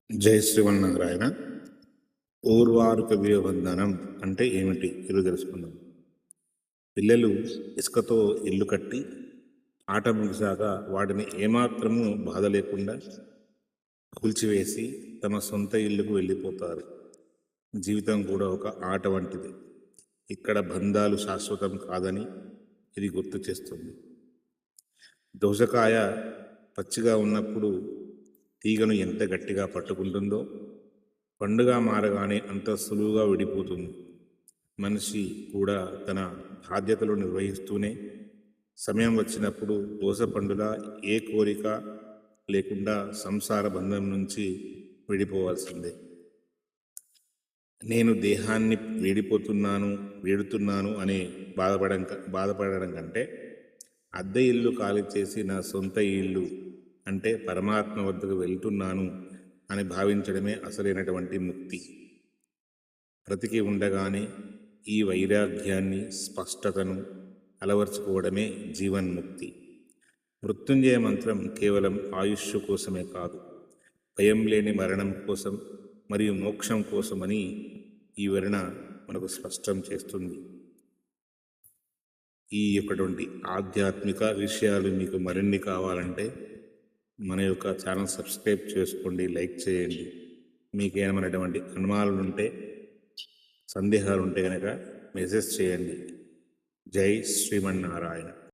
జై శ్రీమన్నారాయణ. ఊర్వారుక విబంధనం అంటే ఏమిటి ఇది తెలుసుకుందాం. పిల్లలు ఇసుకతో ఇల్లు కట్టి ఆట ముగిసాక వాటిని ఏమాత్రము బాధ లేకుండా కూల్చివేసి తమ సొంత ఇల్లుకు వెళ్ళిపోతారు. జీవితం కూడా ఒక ఆట వంటిది. ఇక్కడ బంధాలు శాశ్వతం కాదని ఇది గుర్తు చేస్తుంది. దోసకాయ పచ్చిగా ఉన్నప్పుడు తీగను ఎంత గట్టిగా పట్టుకుంటుందో పండుగ మారగానే అంత సులువుగా విడిపోతుంది. మనిషి కూడా తన బాధ్యతలు నిర్వహిస్తూనే సమయం వచ్చినప్పుడు దోస పండులా ఏ కోరిక లేకుండా సంసార బంధం నుంచి విడిపోవాల్సిందే. నేను దేహాన్ని వేడుతున్నాను అనే బాధపడడం కంటే అద్దె ఇల్లు ఖాళీ చేసి నా సొంత ఇల్లు అంటే పరమాత్మ వద్దకు వెళ్తున్నాను అని భావించడమే అసలైనటువంటి ముక్తి. బ్రతికి ఉండగానే ఈ వైరాగ్యాన్ని, స్పష్టతను అలవర్చుకోవడమే జీవన్ముక్తి. మృత్యుంజయ మంత్రం కేవలం ఆయుష్ కోసమే కాదు, భయం లేని మరణం కోసం మరియు మోక్షం కోసమని ఈ వివరణ మనకు స్పష్టం చేస్తుంది. ఈ యొక్కటువంటి ఆధ్యాత్మిక విషయాలు మీకు మరిన్ని కావాలంటే మన యొక్క ఛానల్ సబ్స్క్రైబ్ చేసుకోండి, లైక్ చేయండి. మీకు ఏమైనటువంటి అనుమానాలు ఉంటే, సందేహాలు ఉంటే కనుక మెసేజ్ చేయండి. జై శ్రీమన్నారాయణ.